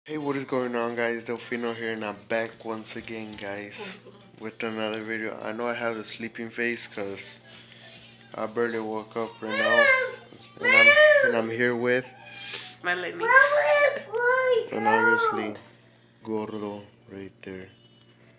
Hey, what is going on, guys? Delfino here, and I'm back once again, guys, with another video. I know I have the sleeping face because I barely woke up right now, and I'm here with, Melanie. and obviously, Gordo right there.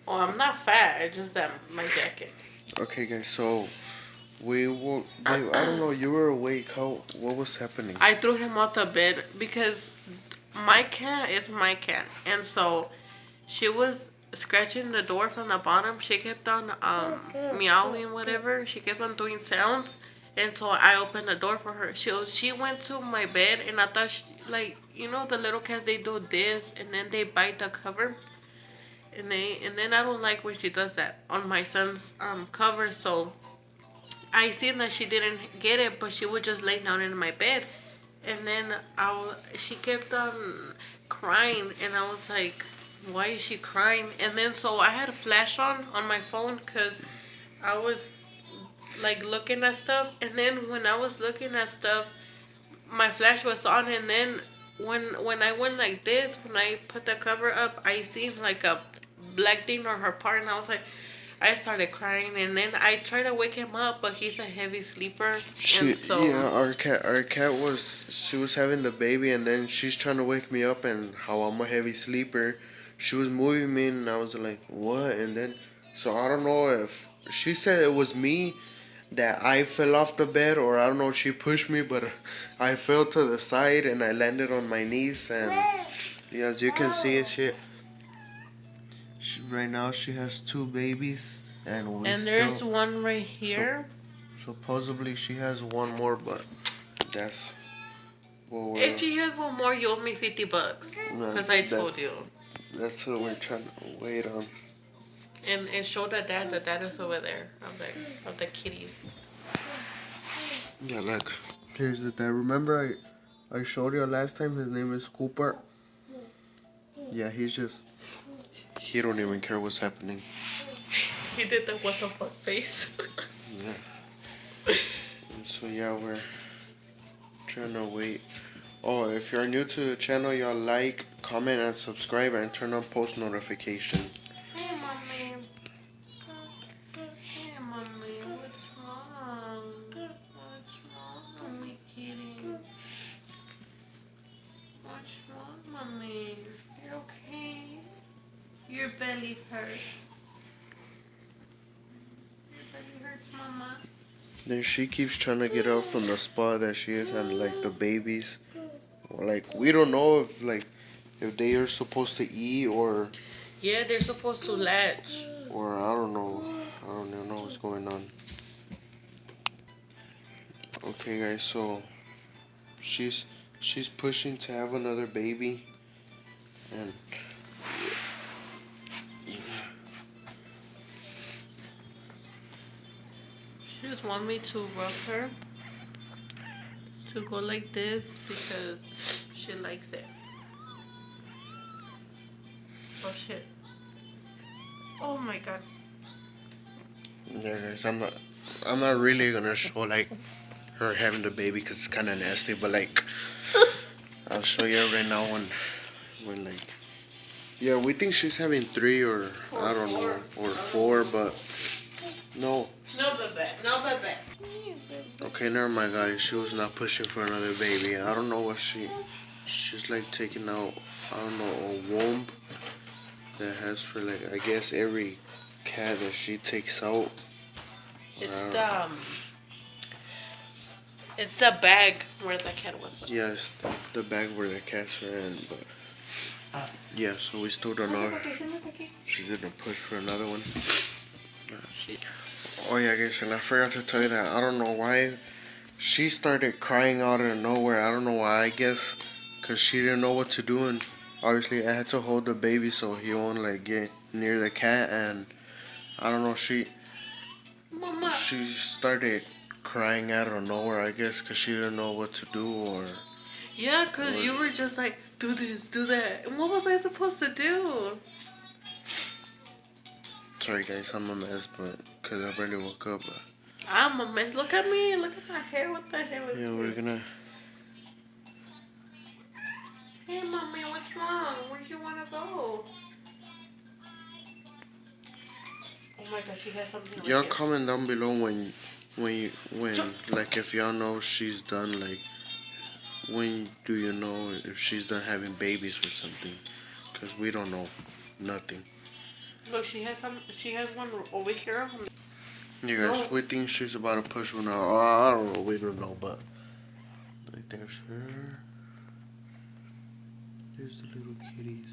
Oh, I'm not fat. It's just that my jacket. Okay, guys, so we were, babe, I don't know, you were awake. What was happening? I threw him out the bed because my cat is my cat, and so she was scratching the door from the bottom. She kept on meowing, whatever. She kept on doing sounds, and so I opened the door for her. She went to my bed, and I thought the little cats, they do this, and then they bite the cover. And then I don't like when she does that on my son's cover. So I seen that she didn't get it, but she would just lay down in my bed, and then she kept on crying, and I was like, why is she crying? And then so I had a flash on my phone because I was like looking at stuff, and then when I was looking at stuff, my flash was on, and then when I went like this, when I put the cover up, I seen like a black thing on her part, and I was like, I started crying, and then I tried to wake him up, but he's a heavy sleeper, and so Our cat she was having the baby, and then she's trying to wake me up, and how I'm a heavy sleeper, she was moving me, and I was like, what? And then, so I don't know if she said it was me that I fell off the bed, or I don't know if she pushed me, but I fell to the side and I landed on my knees, and yeah, as you can see, right now she has two babies, and and there's one right here. supposedly she has one more, but that's what If she has one more, you owe me $50, because I told you. that's what we're trying to wait on. And show the dad. The dad is over there of the kitties. Yeah, look. Here's the thing. Remember I showed you last time. His name is Cooper. Yeah, he don't even care what's happening. He did the what the fuck face. Yeah. And so yeah, we're trying to wait. Oh, if you're new to the channel, y'all like, comment, and subscribe, and turn on post notification. Hey, mommy. Hey, mommy. What's wrong? What's wrong, my kitty? What's wrong, mommy? You okay? Your belly hurts. Your belly hurts, mama. Then she keeps trying to get out from the spot that she is, and like the babies, like we don't know if they are supposed to eat or Yeah, they're supposed to latch. I don't know. I don't even know what's going on. Okay, guys, so she's she's pushing to have another baby, and She just want me to rub her, to go like this because she likes it. Oh shit. Oh my god. yeah, guys, I'm not really gonna show like her having the baby because it's kind of nasty, but like I'll show you right now when like yeah, we think she's having three or I don't know or four, but no. No, bebe. No, bebe. Okay, never mind, guys. She was not pushing for another baby. I don't know what she's like taking out. I don't know, a womb that has for like I guess every cat that she takes out. It's it's the bag where the cat was. Yes, the bag where the cats are in, but yeah. So we still don't know if she's gonna push for another one. Oh yeah, guys, and I forgot to tell you that I don't know why she started crying out of nowhere. I don't know why. I guess because she didn't know what to do, and obviously I had to hold the baby so he won't like get near the cat. And I don't know, Mama. she started crying out of nowhere. I guess because she didn't know what to do or. Yeah, because you were just like, do this, do that. And what was I supposed to do? Sorry, guys, I'm a mess, but because I barely woke up. But I'm a mess. Look at me. Look at my hair. What the hell is yeah, we're this? gonna. Hey, mommy, what's wrong? Where's my god, she has something right Y'all here. comment down below when like if y'all know she's done, like when do you know if she's done having babies or something? Cause we don't know nothing. Look, she has one over here. You guys, No. we think she's about to push one out. I don't know. We don't know, but like there's her. There's the little kitties.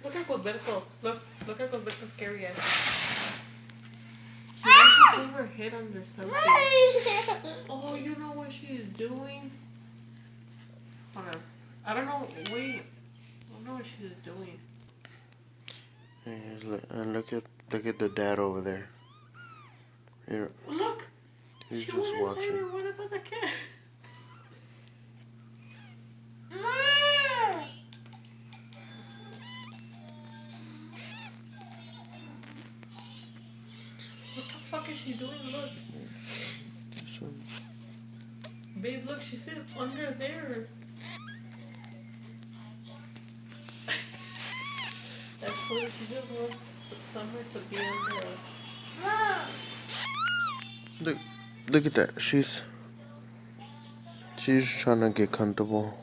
Look at Gilberto. Look at Gilberto's scary ass. She wants to put her head under something. Oh, you know what she is doing? Hold on. I don't know. Wait. I don't know what she's doing. And look at the dad over there. Here, Look. he's She just went inside watching. and what about the cat? What the fuck is she doing? Look. This one. Babe, look, she's under there. That's what she just wants somewhere to be under. Look at that. She's trying to get comfortable.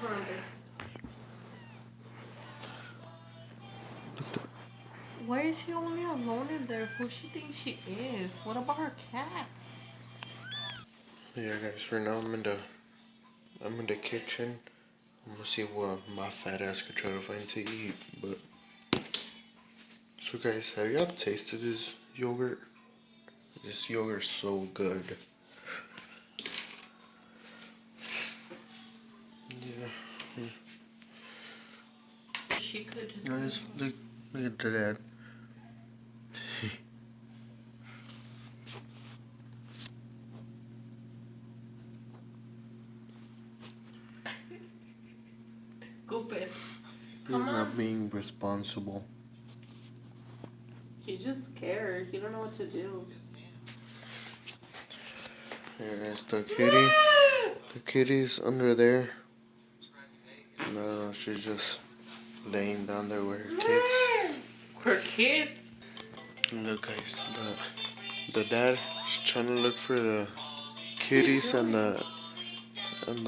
Hold on, babe. Why is she only alone in there? Who she thinks she is? What about her cats? Yeah, guys. For now, I'm in the kitchen. I'm gonna see what my fat ass could try to find to eat. But so, guys, have y'all tasted this yogurt? This yogurt's so good. Yeah. She could just. Guys, look at that. Go bed. He's Come not on. being responsible. He's just scared. He don't know what to do. Here's the kitty. The kitty's under there. I don't know, she's just laying down there with her kids. Her kid? Look, guys, the dad is trying to look for the kitties and the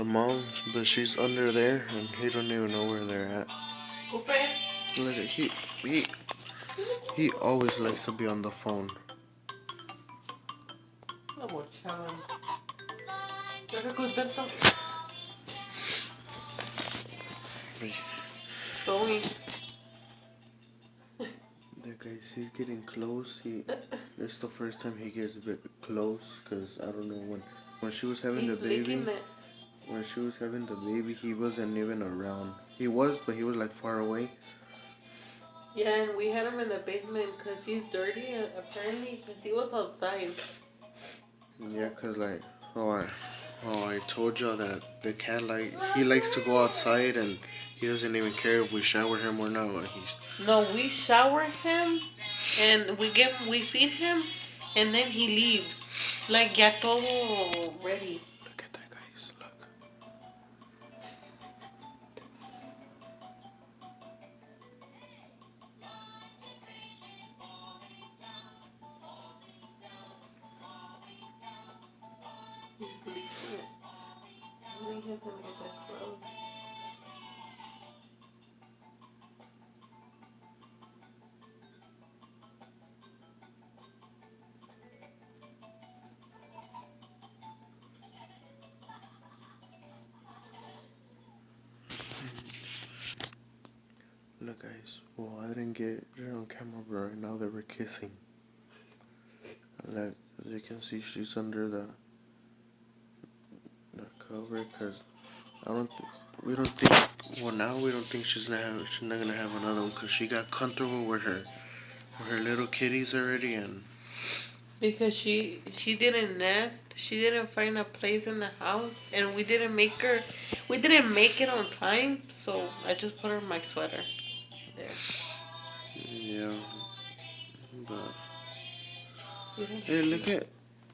mom, but she's under there and he don't even know where they're at. Go bed. Look at he always likes to be on the phone. Oh, child. Look at Gilberto. Going. The guys, he's getting close. It's the first time he gets a bit close, cause I don't know when she was having He's the baby. licking it. When she was having the baby, he wasn't even around. He was, but he was like far away. Yeah, and we had him in the basement because he's dirty, apparently, because he was outside. Yeah, cause like I told y'all that the cat he likes to go outside and he doesn't even care if we shower him or not. Like No, we shower him, and we feed him, and then he leaves. Like, ya todo ready. look at that, guys. Look. He's leaking it. I think he's gonna get that gross. Look, guys. Well, I didn't get it on camera, but right now they were kissing. Like, as you can see, she's under the cover, cause we don't think. Well, now we don't think she's not gonna have another one, cause she got comfortable with her little kitties already, and Because she didn't nest, she didn't find a place in the house, and we didn't make it on time, so I just put her in my sweater. There. yeah. But You didn't- hey, look at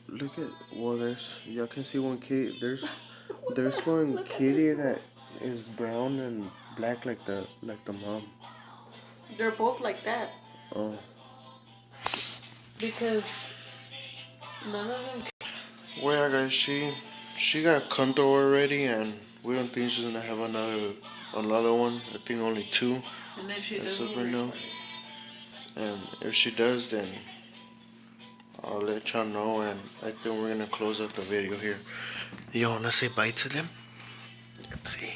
Look at, well, y'all can see one kitty. There's one kitty that is brown and black like the mom. They're both like that Oh. because none of them. Well, yeah, guys, she got Kanto already, and we don't think she's gonna have another one. I think only two. And if she As doesn't, of right now. And if she does, then I'll let y'all know, and I think we're gonna close out the video here. You wanna say bye to them? Let's see.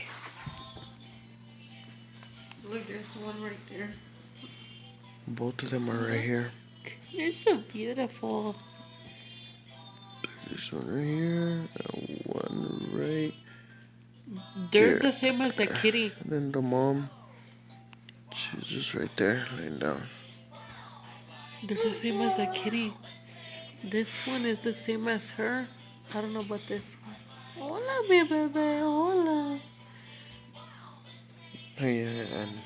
look, there's one right there. Both of them are right here. You're so beautiful. There's one right here, and one right. They're There. the same as the kitty. And then the mom, she's just right there, laying down. They're the same as the kitty. This one is the same as her. I don't know about this one. Hola, mi bebé. Hola. Hey, and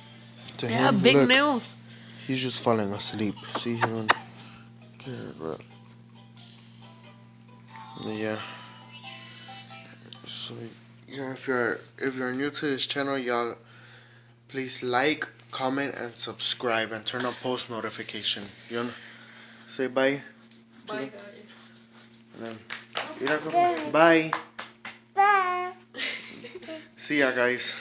to They have him, big look, nails. he's just falling asleep. See, he don't care about. Yeah. So yeah, if you're new to this channel, y'all, please like, comment, and subscribe, and turn on post notification. You wanna say bye? Bye, guys. And then, bye. Bye. See ya, guys.